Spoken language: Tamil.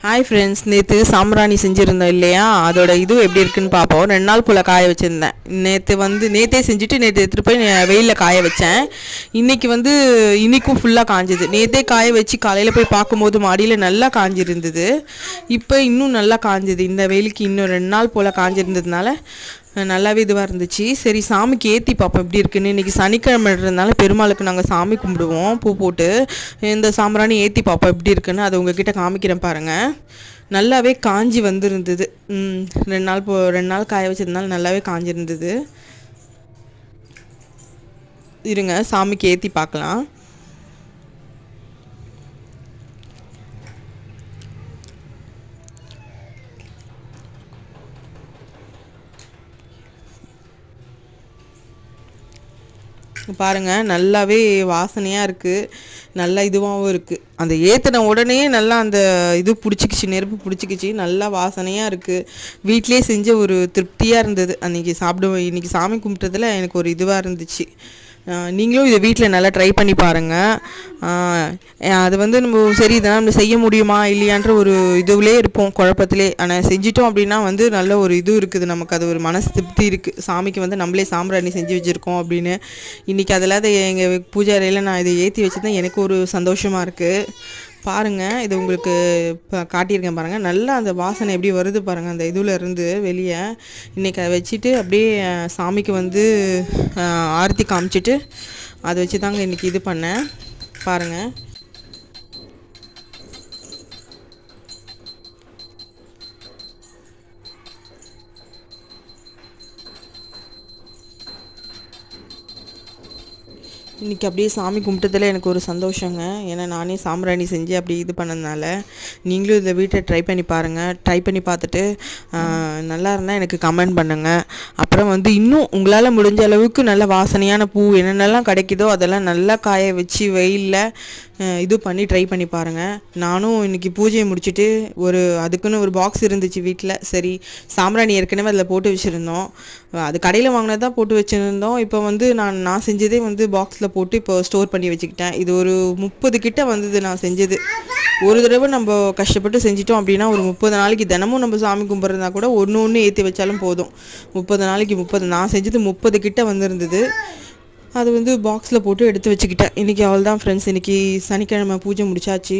ஹாய் ஃப்ரெண்ட்ஸ், நேற்று சாம்பிராணி செஞ்சுருந்தோம் இல்லையா? அதோட இது எப்படி இருக்குன்னு பார்ப்போம். 2 நாள் போல் காய வச்சுருந்தேன். நேற்றே செஞ்சுட்டு நேற்று எடுத்துகிட்டு போய் வெயிலில் காய வச்சேன். இன்றைக்கும் ஃபுல்லாக காஞ்சிது. நேற்றே காய வச்சு காலையில் போய் பார்க்கும்போது மாடியில் நல்லா காஞ்சிருந்தது. இப்போ இன்னும் நல்லா காஞ்சிது. இந்த வெயிலுக்கு இன்னும் 2 நாள் போல் காஞ்சிருந்ததுனால நல்லாவே இதுவாக இருந்துச்சு. சரி, சாமிக்கு ஏற்றி பார்ப்போம் எப்படி இருக்குன்னு. இன்றைக்கி சனிக்கிழமைன்றதுனால பெருமாளுக்கு நாங்கள் சாமி கும்பிடுவோம் பூ போட்டு. இந்த சாம்பிராணி ஏற்றி பார்ப்போம் எப்படி இருக்குன்னு. அதை உங்ககிட்ட காமிக்கிறேன் பாருங்கள். நல்லாவே காஞ்சி வந்துருந்தது. 2 நாள் காய வச்சதுனால நல்லாவே காஞ்சிருந்தது. இருங்க, சாமிக்கு ஏற்றி பார்க்கலாம். பாருங்கள், நல்லாவே வாசனையாக இருக்குது, நல்லா இதுவாகவும் இருக்குது. அந்த ஏற்றின உடனே நல்லா அந்த இது பிடிச்சிக்கிச்சு, நெருப்பு பிடிச்சிக்கிச்சு, நல்லா வாசனையாக இருக்குது. வீட்டிலே செஞ்ச ஒரு திருப்தியாக இருந்தது. இன்றைக்கி சாமி கும்பிட்டதில் எனக்கு ஒரு இதுவாக இருந்துச்சு. நீங்களும் இதை வீட்டில் நல்லா ட்ரை பண்ணி பாருங்கள். அது நம்ம சரி இதெல்லாம் நம்ம செய்ய முடியுமா இல்லையான்ற ஒரு இதுவிலே இருப்போம், குழப்பத்திலே. ஆனால் செஞ்சிட்டோம் அப்படின்னா நல்ல ஒரு இது இருக்குது, நமக்கு அது ஒரு மனசு திருப்தி இருக்குது. சாமிக்கு நம்மளே சாம்பிராணி செஞ்சு வச்சுருக்கோம் அப்படின்னு. இன்றைக்கி அதில் எங்கள் பூஜை அறையில் நான் இதை ஏற்றி வச்சுதான் எனக்கு ஒரு சந்தோஷமாக இருக்குது. பாருங்கள், இது உங்களுக்கு இப்போ காட்டியிருக்கேன் பாருங்கள். நல்லா அந்த வாசனை எப்படி வருது பாருங்கள், அந்த இதில் இருந்து வெளியே. இன்றைக்கி அதை வச்சுட்டு அப்படியே சாமிக்கு ஆரத்தி காமிச்சிட்டு அதை வச்சு தாங்க இன்றைக்கி இது பண்ணேன். பாருங்கள், இன்றைக்கி அப்படியே சாமி கும்பிட்டதில் எனக்கு ஒரு சந்தோஷங்க. ஏன்னா நானே சாம்பிராணி செஞ்சு அப்படி இது பண்ணதுனால. நீங்களும் இதை வீட்டை ட்ரை பண்ணி பாருங்கள். ட்ரை பண்ணி பார்த்துட்டு நல்லா இருந்தால் எனக்கு கமெண்ட் பண்ணுங்கள். அப்புறம் இன்னும் உங்களால் முடிஞ்ச அளவுக்கு நல்ல வாசனையான பூ என்னென்னலாம் கிடைக்குதோ அதெல்லாம் நல்லா காய வச்சு வெயிலில் இது பண்ணி ட்ரை பண்ணி பாருங்கள். நானும் இன்றைக்கி பூஜையை முடிச்சுட்டு அதுக்குன்னு ஒரு பாக்ஸ் இருந்துச்சு வீட்டில். சரி, சாம்பிராணி ஏற்கனவே அதில் போட்டு வச்சுருந்தோம். அது கடையில் வாங்கினது தான் போட்டு வச்சுருந்தோம். இப்போ நான் செஞ்சதே பாக்ஸில் போட்டு இப்போ ஸ்டோர் பண்ணி வச்சுக்கிட்டேன். இது ஒரு 30 கிட்ட வந்தது நான் செஞ்சது. ஒரு தடவை நம்ம கஷ்டப்பட்டு செஞ்சிட்டோம் அப்படின்னா ஒரு 30 நாளைக்கு தினமும் நம்ம சாமி கும்பிட்றதா கூட ஒன்று ஏற்றி வச்சாலும் போதும். 30 நாளைக்கு 30, நான் செஞ்சது 30 கிட்ட வந்திருந்தது. அது பாக்ஸில் போட்டு எடுத்து வச்சுக்கிட்டேன். இன்றைக்கி அவள் தான் ஃப்ரெண்ட்ஸ். இன்றைக்கி சனிக்கிழமை பூஜை முடிச்சாச்சு.